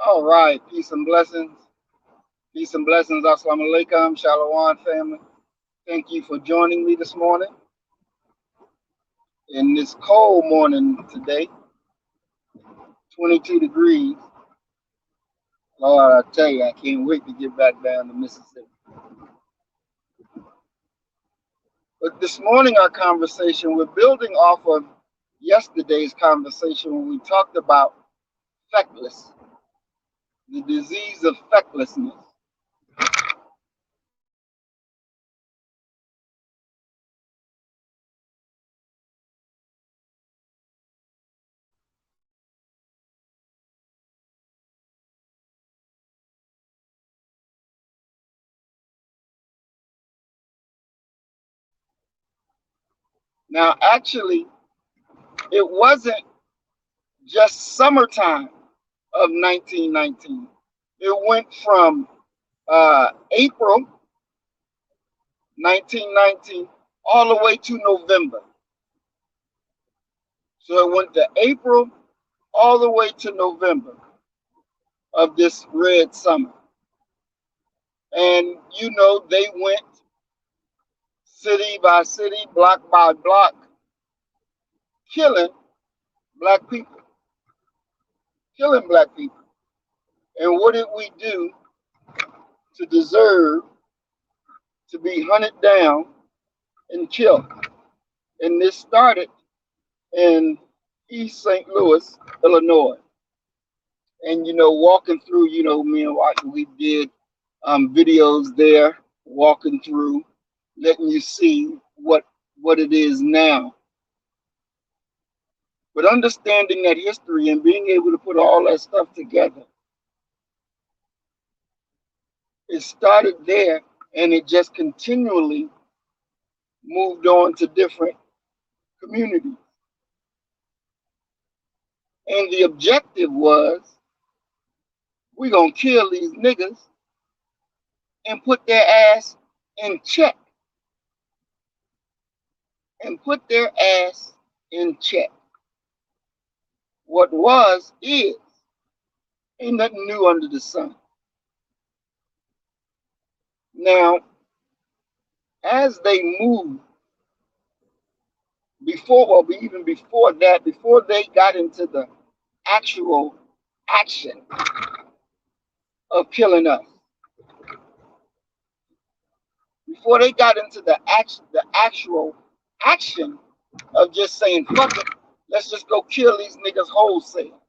All right, peace and blessings. Peace and blessings. Assalamu alaikum, Shalom family. Thank you for joining me this morning in this cold morning today, 22 degrees. Lord, I tell you, I can't wait to get back down to Mississippi. But this morning, our conversation, we're building off of yesterday's conversation when we talked about feckless, the disease of fecklessness. Now, actually, it wasn't just summertime of 1919. It went from April 1919 all the way to November. So it went to April all the way to November of this red summer. And they went city by city, block by block, killing black people, killing black people. And what did we do to deserve to be hunted down and killed? And this started in East St. Louis, Illinois. And walking through, me and Watson, we did videos there, walking through, letting you see what it is now. But understanding that history and being able to put all that stuff together, it started there and it just continually moved on to different communities. And the objective was, we're going to kill these niggas and put their ass in check. And put their ass in check. What was, is. Ain't nothing new under the sun. Now, as they moved, even before that, before they got into the actual action of killing us, before they got into the actual action of just saying, fuck it, let's just go kill these niggas wholesale,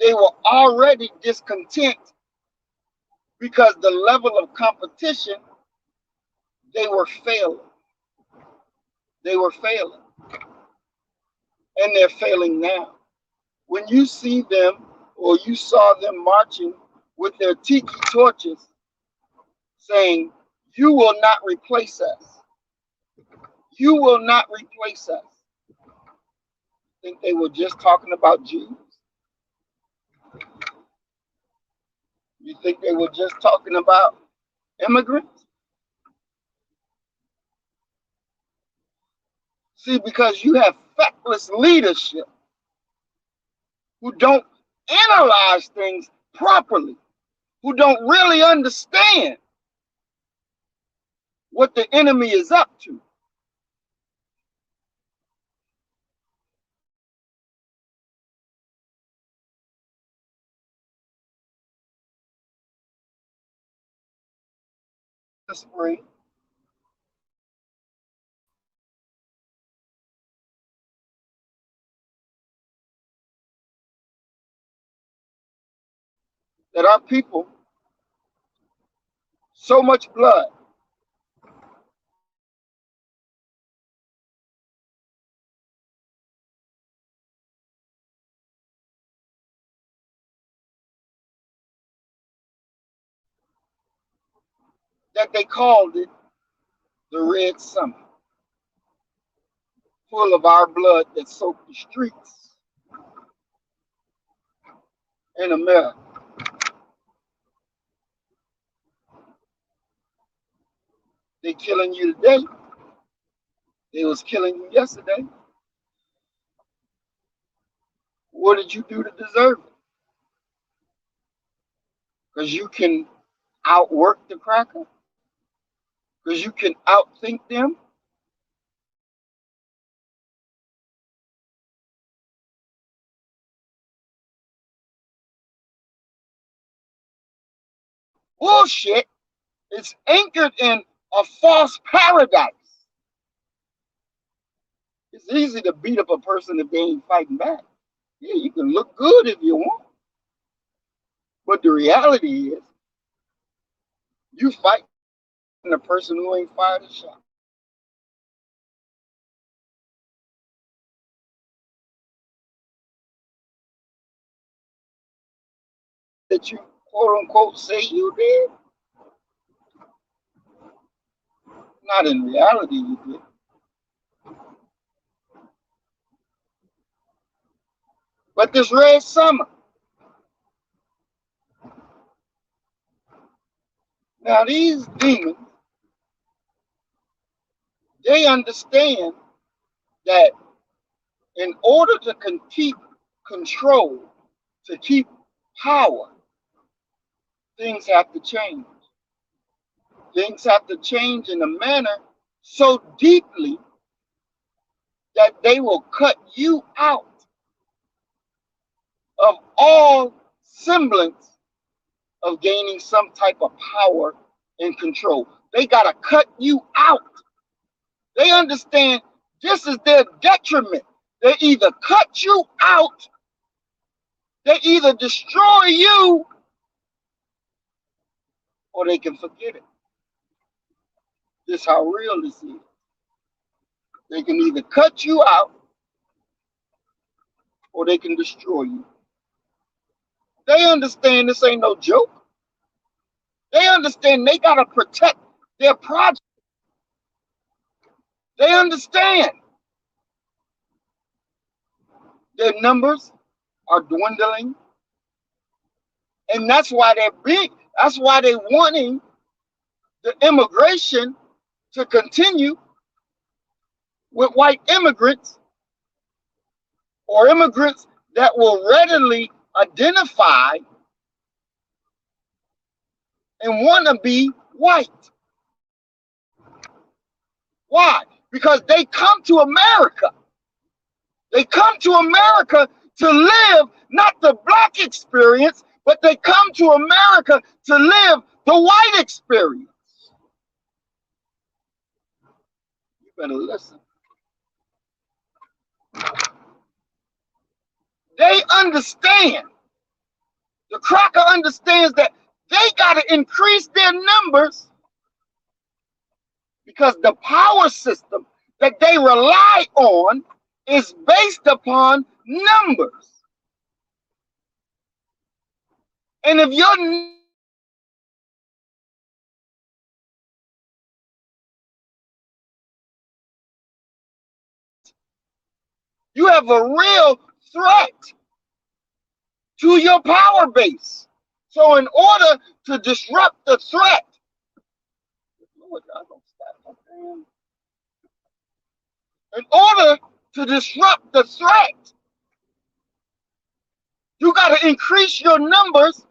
they were already discontent because the level of competition, they were failing. They were failing. And they're failing now. When you see them or you saw them marching with their tiki torches saying, you will not replace us. You will not replace us. Think they were just talking about Jews? You think they were just talking about immigrants? See, because you have feckless leadership who don't analyze things properly, who don't really understand what the enemy is up to. Spring, that our people, so much blood, that they called it the Red Summer, full of our blood that soaked the streets in America. They killing you today. They was killing you yesterday. What did you do to deserve it? because you can outwork the cracker, because you can outthink them. Bullshit is anchored in a false paradise. It's easy to beat up a person if they ain't fighting back. Yeah, you can look good if you want. But the reality is, you fighting a person who ain't fired a shot. That you quote unquote say you did, not in reality you did. But this red summer, now these demons, they understand that in order to keep control, to keep power, things have to change. Things have to change in a manner so deeply that they will cut you out of all semblance of gaining some type of power and control. They got to cut you out. They understand this is their detriment. They either cut you out, they either destroy you, or they can forget it. This is how real this is. They can either cut you out, or they can destroy you. They understand this ain't no joke. They understand they got to protect their project. They understand their numbers are dwindling. And that's why they're big. That's why they're wanting the immigration to continue with white immigrants or immigrants that will readily identify and want to be white. Why? Because they come to America. They come to America to live not the black experience, but they come to America to live the white experience. You better listen. They understand. The cracker understands that they got to increase their numbers because the power system that they rely on is based upon numbers. And if you have a real threat to your power base. So in order to disrupt the threat, in order to disrupt the threat, you got to increase your numbers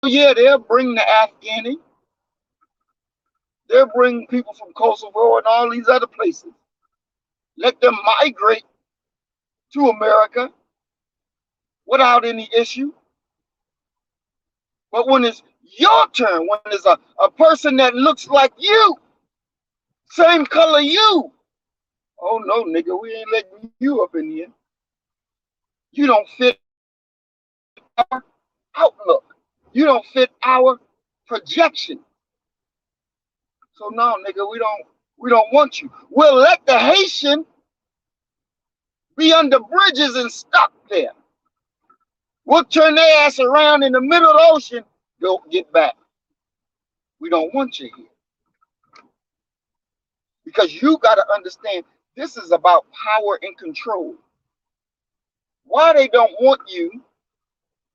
yeah, they'll bring the Afghani. They'll bring people from Kosovo and all these other places. Let them migrate to America without any issue. But when it's your turn, when it's a person that looks like you, same color you, oh no, nigga, we ain't letting you up in here. You don't fit our outlook. You don't fit our projection. So no, nigga, we don't want you. We'll let the Haitian be under bridges and stuck there. We'll turn their ass around in the middle of the ocean. Go get back. We don't want you here. Because you got to understand, this is about power and control. Why they don't want you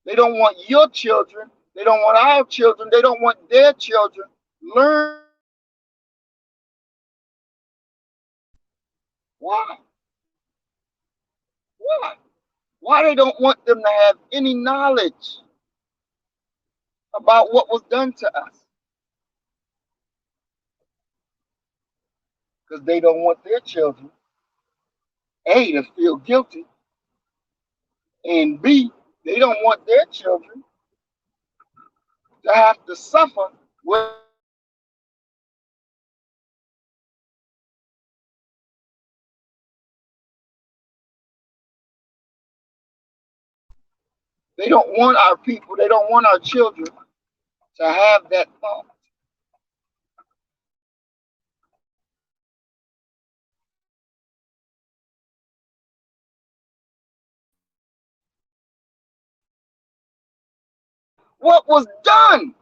They don't want your children. They don't want our children. They don't want their children. Learn. Why? Why? Why they don't want them to have any knowledge about what was done to us? Because they don't want their children, A, to feel guilty, and B, they don't want their children to have to suffer with. They don't want our people, they don't want our children to have that thought. What was done?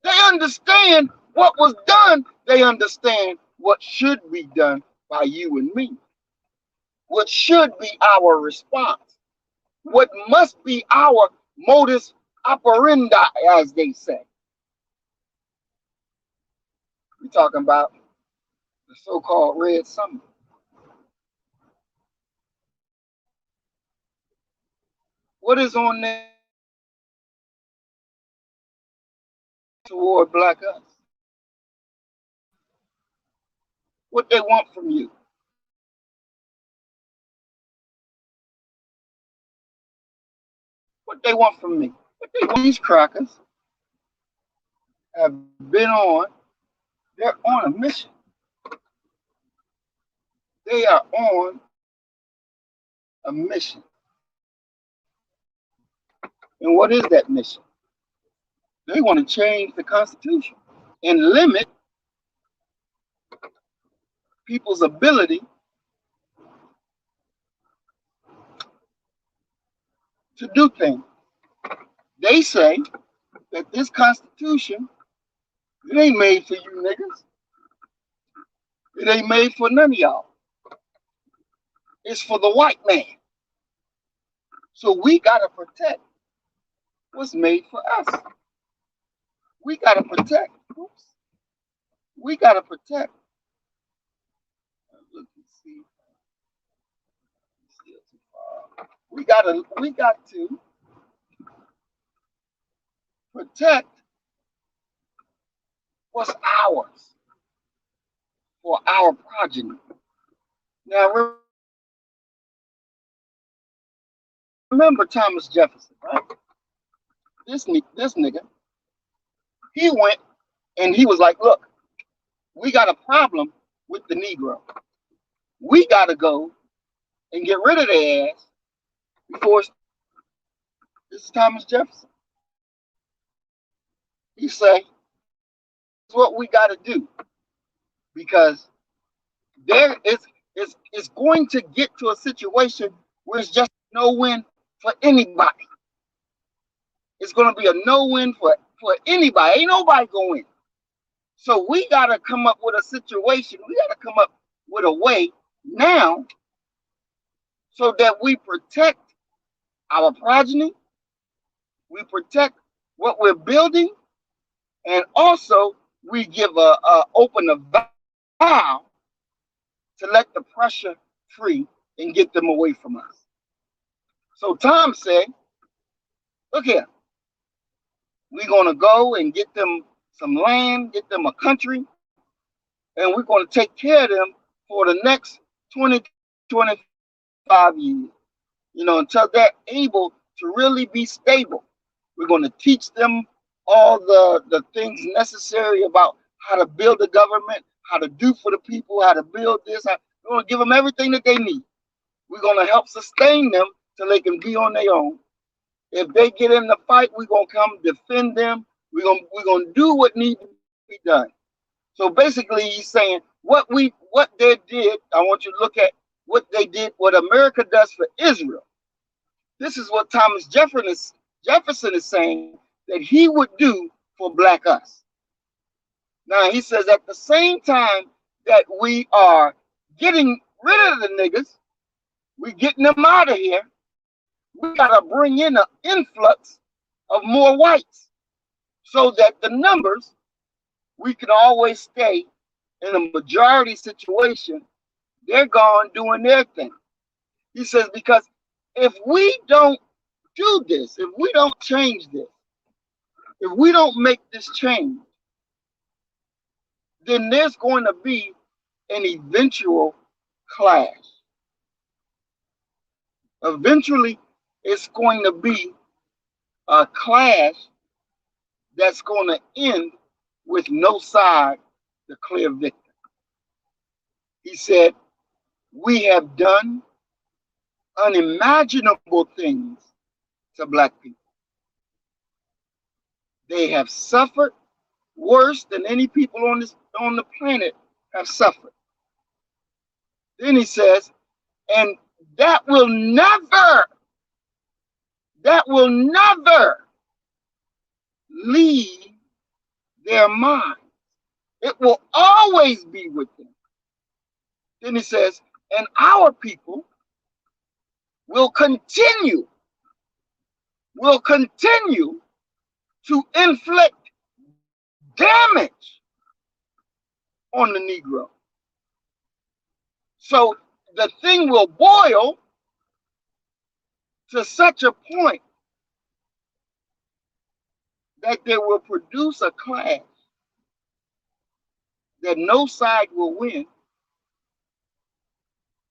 They understand what was done. They understand what should be done by you and me. What should be our response? What must be our modus operandi, as they say. We're talking about the so-called Red Summer. What is on there toward black us? What they want from you? What they want from me? What they want? These crackers have been on. They're on a mission. They are on a mission. And what is that mission? They want to change the Constitution and limit people's ability to do things. They say that this Constitution, it ain't made for you niggas. It ain't made for none of y'all. It's for the white man. So we got to protect what's made for us. We got to protect. Oops. We got to protect. Look and see. Still too far. We got to protect what's ours for our progeny. Now remember Thomas Jefferson, right? This nigga, he went and he was like, look, we got a problem with the Negro. We got to go and get rid of their ass before this is Thomas Jefferson. He say, it's what we got to do because there it's going to get to a situation where it's just no win for anybody. It's going to be a no win for anybody. Ain't nobody going. So we got to come up with a situation. We got to come up with a way now so that we protect our progeny, we protect what we're building, and also we give open a vow to let the pressure free and get them away from us. So Tom said, look here, we're going to go and get them some land, get them a country, and we're going to take care of them for the next 20, 25 years, until they're able to really be stable. We're going to teach them all the things necessary about how to build a government, how to do for the people, how to build this. We're going to give them everything that they need. We're going to help sustain them till they can be on their own. If they get in the fight, we're going to come defend them. We're going to do what needs to be done. So basically, he's saying what they did. I want you to look at what they did, what America does for Israel. This is what Thomas Jefferson is saying that he would do for black us. Now he says at the same time that we are getting rid of the niggas, we're getting them out of here. we got to bring in an influx of more whites so that the numbers, we can always stay in a majority situation. They're gone doing their thing. He says, because if we don't do this, if we don't change this, if we don't make this change, then there's going to be an eventual clash. Eventually, it's going to be a clash that's going to end with no side the clear victor. He said, we have done unimaginable things to black people. They have suffered worse than any people on the planet have suffered. Then he says, and that will never leave their mind. It will always be with them. Then he says, and our people will continue to inflict damage on the Negro. So the thing will boil to such a point that they will produce a clash that no side will win,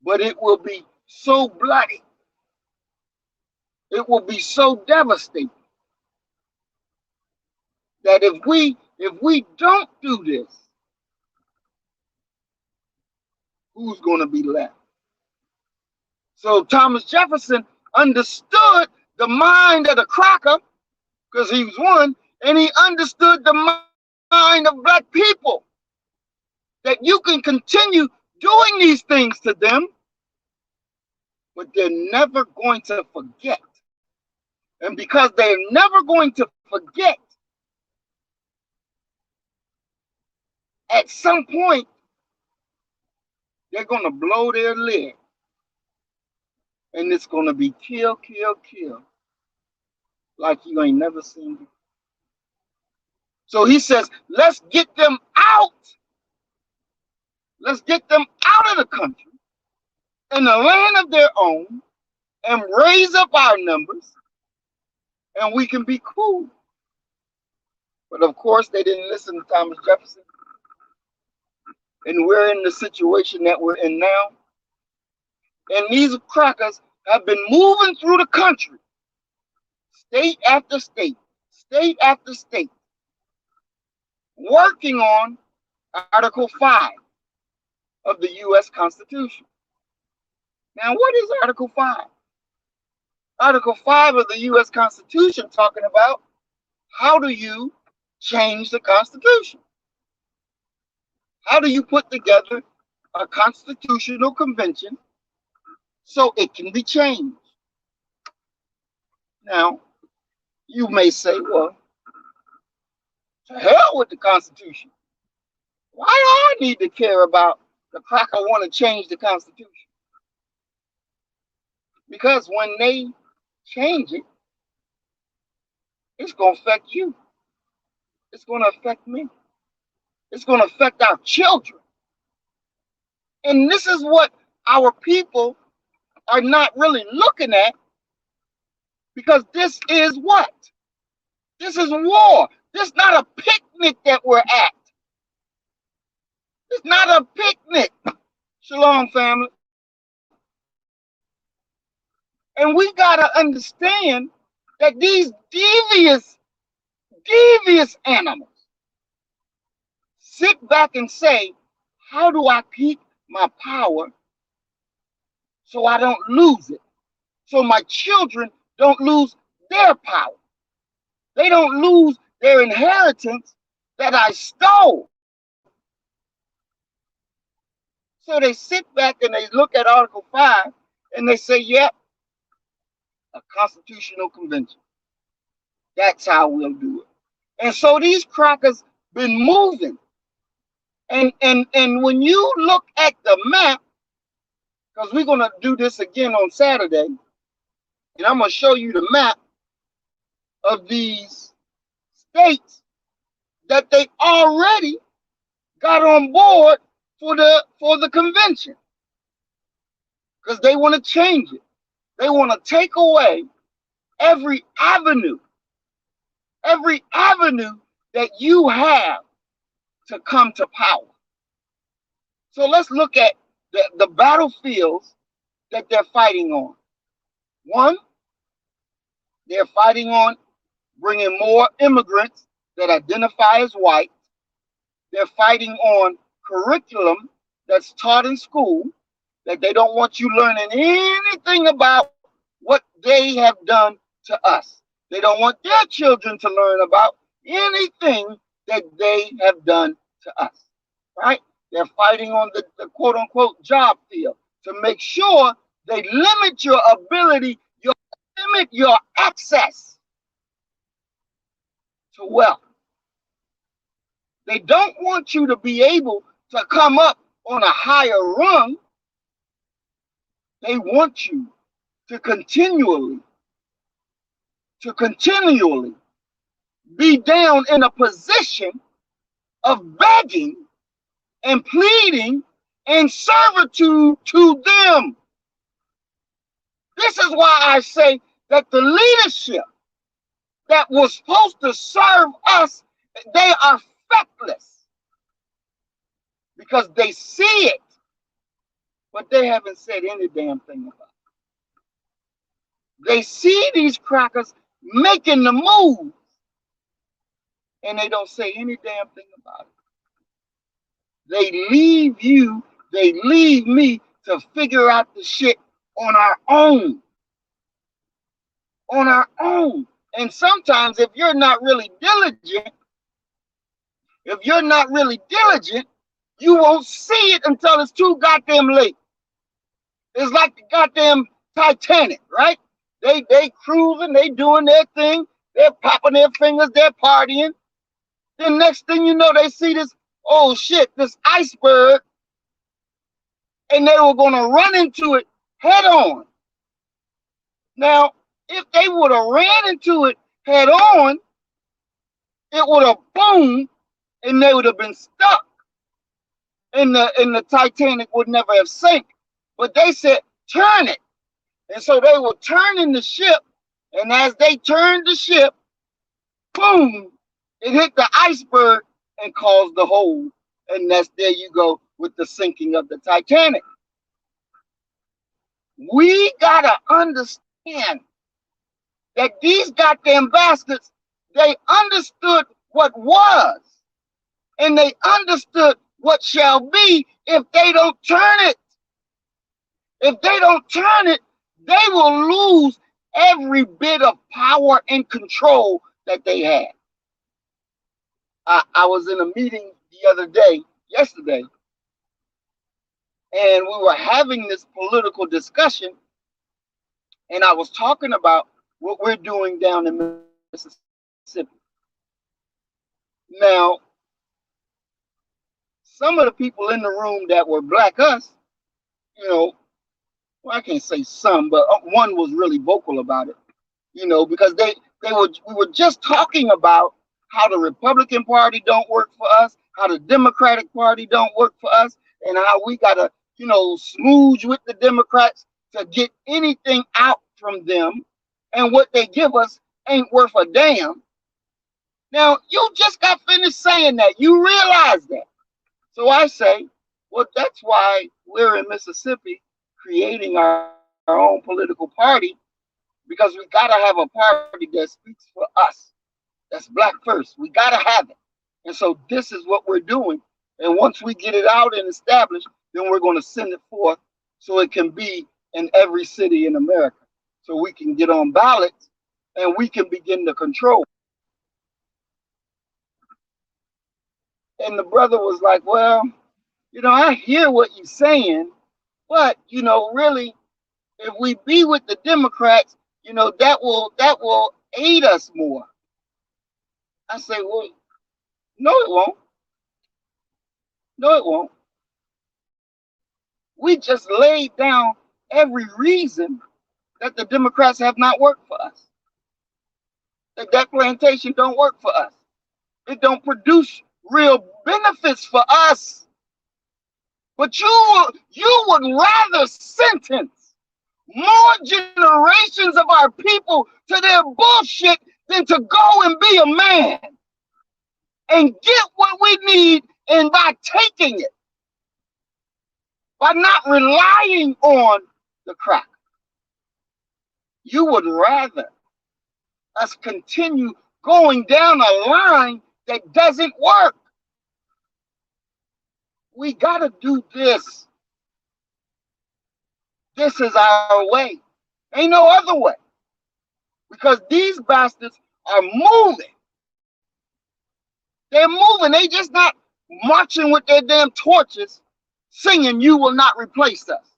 but it will be so bloody, it will be so devastating that if we don't do this, who's going to be left? So Thomas Jefferson understood the mind of the cracker, because he was one, and he understood the mind of black people, that you can continue doing these things to them, but they're never going to forget. And because they're never going to forget, at some point, they're going to blow their lid. And it's going to be kill, kill, kill, like you ain't never seen before. So he says, let's get them out. Let's get them out of the country in a land of their own and raise up our numbers, and we can be cool. But of course, they didn't listen to Thomas Jefferson. And we're in the situation that we're in now. And these crackers have been moving through the country, state after state, state after state, working on Article 5 of the U.S. Constitution. Now, what is Article 5? Article 5 of the U.S. Constitution talking about how do you change the Constitution? How do you put together a constitutional convention so it can be changed? Now, you may say, well, to hell with the Constitution. Why do I need to care about the cracker want to change the Constitution? Because when they change it, it's going to affect you. It's going to affect me. It's going to affect our children. And this is what our people are not really looking at, because this is what? This is war. This is not a picnic that we're at. It's not a picnic. Shalom, family. And we got to understand that these devious animals sit back and say, how do I keep my power so I don't lose it? So my children don't lose their power. They don't lose their inheritance that I stole. So they sit back and they look at Article 5 and they say, yep, a constitutional convention. That's how we'll do it. And so these crackers been moving. And when you look at the map, because we're going to do this again on Saturday, And I'm going to show you the map of these states that they already got on board for the convention, because they want to change it. They want to take away every avenue that you have to come to power. So let's look at the battlefields that they're fighting on. One, they're fighting on bringing more immigrants that identify as white. They're fighting on curriculum that's taught in school, that they don't want you learning anything about what they have done to us. They don't want their children to learn about anything that they have done to us, right? They're fighting on the quote unquote job field to make sure they limit your ability, limit your access to wealth. They don't want you to be able to come up on a higher rung. They want you to continually be down in a position of begging and pleading and servitude to them. This is why I say that the leadership that was supposed to serve us, they are feckless, because they see it, but they haven't said any damn thing about it. They see these crackers making the move, and they don't say any damn thing about it. They leave me to figure out the shit on our own. On our own. And sometimes if you're not really diligent, you won't see it until it's too goddamn late. It's like the goddamn Titanic, right? They cruising, they doing their thing, they're popping their fingers, they're partying. Then next thing you know, they see this, oh shit, this iceberg, and they were gonna run into it head on. Now, if they would have ran into it head on, it would have boomed and they would have been stuck. And the Titanic would never have sank. But they said, turn it. And so they were turning the ship, and as they turned the ship, boom, it hit the iceberg and caused the hole. And there you go with the sinking of the Titanic. We gotta understand that these goddamn bastards, they understood what was, and they understood what shall be if they don't turn it. If they don't turn it, they will lose every bit of power and control that they had. I was in a meeting the other day, yesterday, and we were having this political discussion, and I was talking about what we're doing down in Mississippi. Now, some of the people in the room that were black us, well, I can't say some, but one was really vocal about it, because we were just talking about how the Republican Party don't work for us, how the Democratic Party don't work for us, and how we gotta, smooge with the Democrats to get anything out from them, and what they give us ain't worth a damn. Now, you just got finished saying that. You realize that. So I say, well, that's why we're in Mississippi creating our own political party, because we got to have a party that speaks for us. That's black first. We got to have it. And so this is what we're doing. And once we get it out and established, then we're going to send it forth so it can be in every city in America. So we can get on ballots and we can begin to control. And the brother was like, well, I hear what you're saying, but, really, if we be with the Democrats, that will aid us more. I say, well, no, it won't. No, it won't. We just laid down every reason that the Democrats have not worked for us. That plantation don't work for us. It don't produce real benefits for us. But you would rather sentence more generations of our people to their bullshit than to go and be a man and get what we need, and by taking it, by not relying on the crack. You would rather us continue going down a line that doesn't work. We got to do this. This is our way. Ain't no other way. Because these bastards are moving. They're moving. They just not marching with their damn torches singing, "You will not replace us."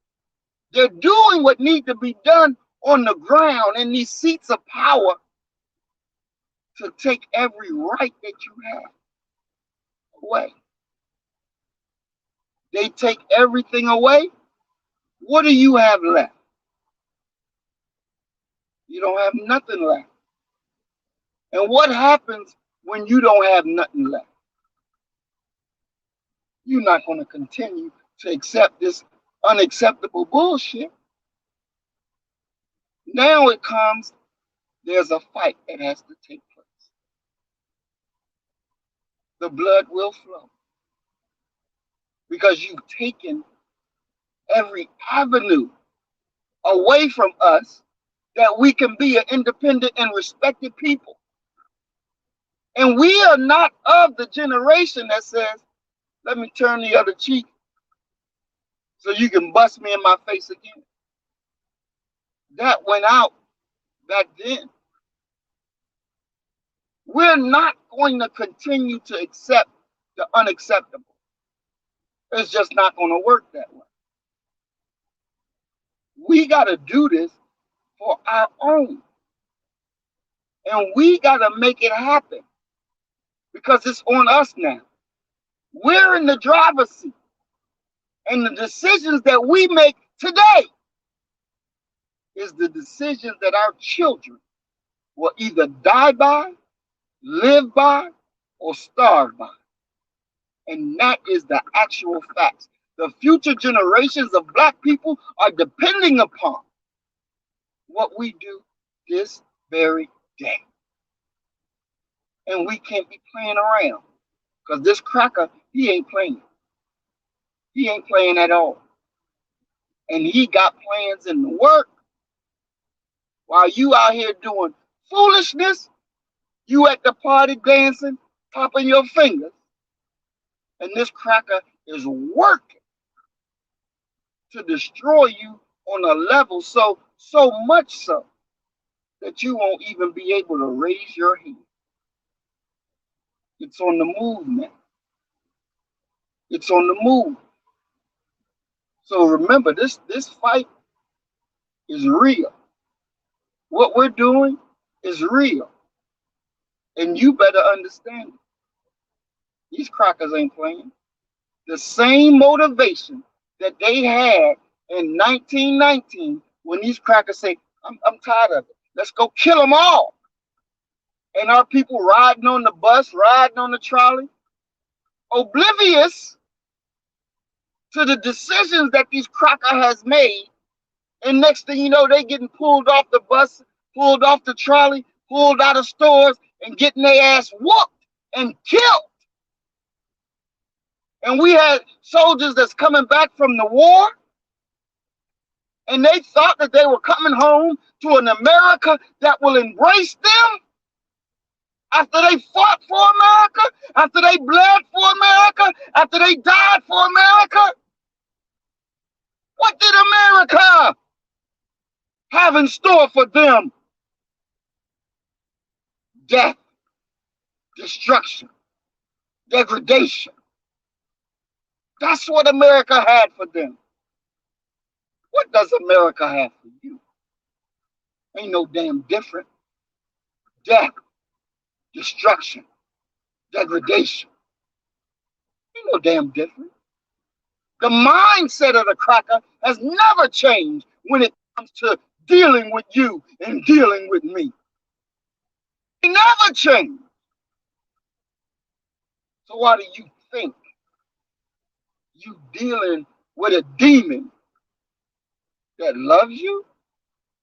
They're doing what needs to be done on the ground in these seats of power to take every right that you have away. They take everything away. What do you have left? You don't have nothing left. And what happens when you don't have nothing left? You're not going to continue to accept this unacceptable bullshit. Now it comes, there's a fight that has to take place. The blood will flow. Because you've taken every avenue away from us that we can be an independent and respected people. And we are not of the generation that says, let me turn the other cheek so you can bust me in my face again. That went out back then. We're not going to continue to accept the unacceptable. It's just not going to work that way. We got to do this for our own. And we got to make it happen because it's on us now. We're in the driver's seat. And the decisions that we make today is the decisions that our children will either die by, live by, or starve by. And that is the actual facts. The future generations of Black people are depending upon what we do this very day. And we can't be playing around because this cracker, he ain't playing. He ain't playing at all. And he got plans in the work. While you out here doing foolishness, you at the party dancing, popping your fingers. And this cracker is working to destroy you on a level so much so that you won't even be able to raise your hand. It's on the move now. It's on the move. So remember, this fight is real. What we're doing is real. And you better understand it. These crackers ain't playing. The same motivation that they had in 1919 when these crackers say, I'm tired of it. Let's go kill them all. And our people riding on the bus, riding on the trolley, oblivious to the decisions that these cracker has made. And next thing you know, they getting pulled off the bus, pulled off the trolley, pulled out of stores, and getting their ass whooped and killed. And we had soldiers that's coming back from the war, and they thought that they were coming home to an America that will embrace them after they fought for America, after they bled for America, after they died for America. What did America have in store for them? Death, destruction, degradation. That's what America had for them. What does America have for you? Ain't no damn different. Death, destruction, degradation. Ain't no damn different. The mindset of the cracker has never changed when it comes to dealing with you and dealing with me. He never changed. So why do you think you dealing with a demon that loves you,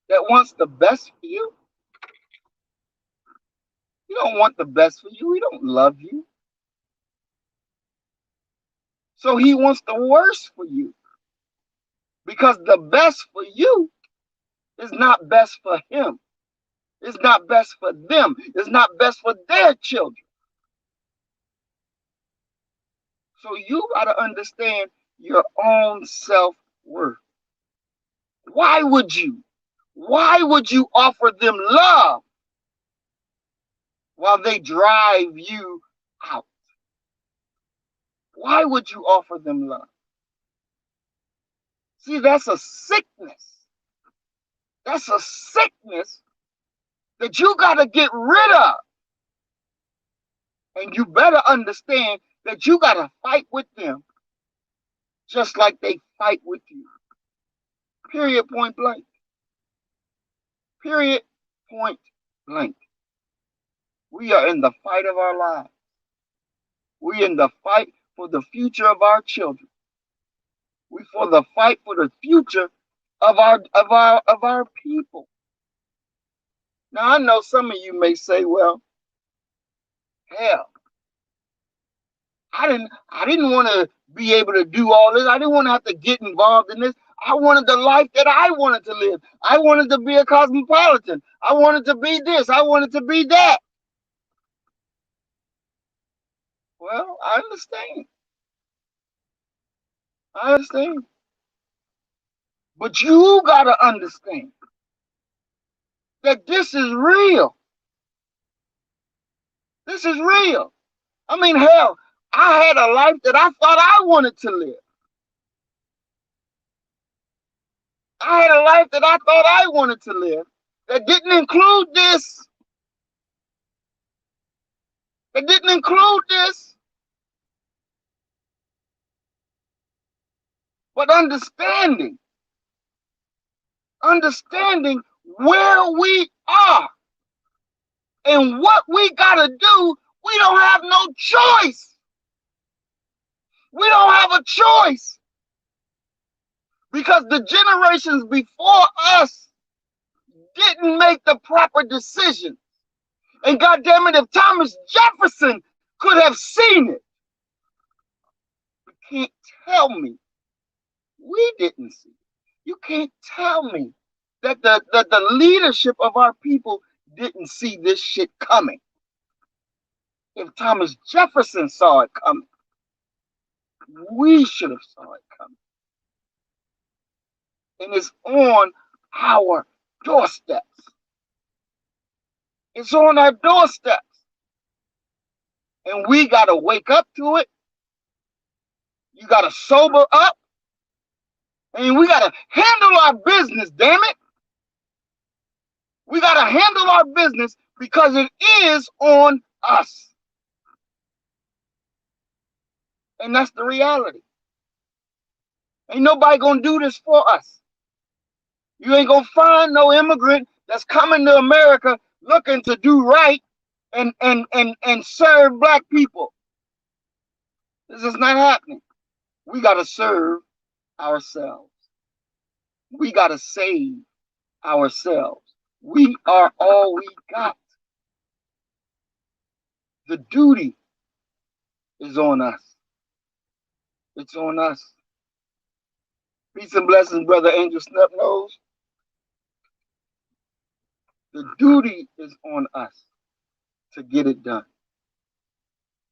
that wants the best for you? He don't want the best for you. He don't love you. So he wants the worst for you. Because the best for you is not best for him. It's not best for them. It's not best for their children. So you got to understand your own self-worth. Why would you? Why would you offer them love while they drive you out? Why would you offer them love? See, that's a sickness. That's a sickness that you got to get rid of. And you better understand that you got to fight with them just like they fight with you. Period, point blank. Period, point blank. We are in the fight of our lives. We in the fight for the future of our children. We for the fight for the future of our people. Now I know some of you may say, well, hell, I didn't want to be able to do all this. I didn't want to have to get involved in this. I wanted the life that I wanted to live. I wanted to be a cosmopolitan. I wanted to be this. I wanted to be that. Well, I understand. I understand. But you got to understand that this is real. This is real. I mean, hell, I had a life that I thought I wanted to live. I had a life that I thought I wanted to live that didn't include this. That didn't include this. But understanding where we are and what we got to do, we don't have no choice. We don't have a choice. Because the generations before us didn't make the proper decision. And goddamn it, if Thomas Jefferson could have seen it, you can't tell me we didn't see it. You can't tell me that the leadership of our people didn't see this shit coming. If Thomas Jefferson saw it coming, we should have saw it coming. And it's on our doorsteps. It's on our doorsteps. And we got to wake up to it. You got to sober up. And we got to handle our business, damn it. We got to handle our business because it is on us. And that's the reality. Ain't nobody going to do this for us. You ain't going to find no immigrant that's coming to America looking to do right and serve black people. This is not happening. We got to serve ourselves. We got to save ourselves. We are all we got. The duty is on us. It's on us. Peace and blessings, Brother Angel Snubnose. The duty is on us to get it done.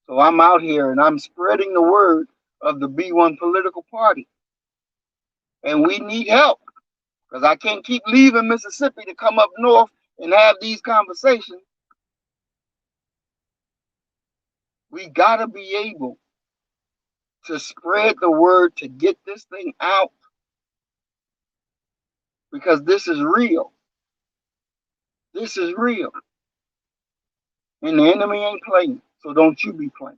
So I'm out here and I'm spreading the word of the B1 political party. And we need help because I can't keep leaving Mississippi to come up north and have these conversations. We got to be able to spread the word to get this thing out because this is real. This is real. And the enemy ain't playing, so don't you be playing.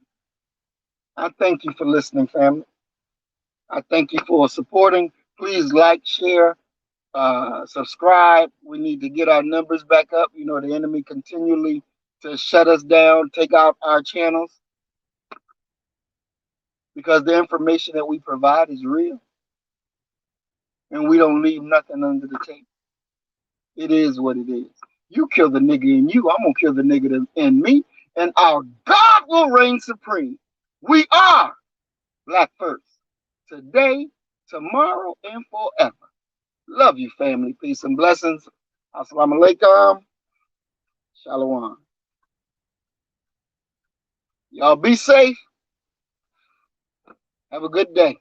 I thank you for listening, family. I thank you for supporting. Please like, share, subscribe. We need to get our numbers back up. You know, the enemy continually to shut us down, take out our channels because the information that we provide is real and we don't leave nothing under the table. It is what it is. You kill the nigga in you, I'm gonna kill the nigga in me, and our God will reign supreme. We are Black First. Today, tomorrow, and forever. Love you, family. Peace and blessings. Assalamu alaikum. Shalom. Y'all be safe. Have a good day.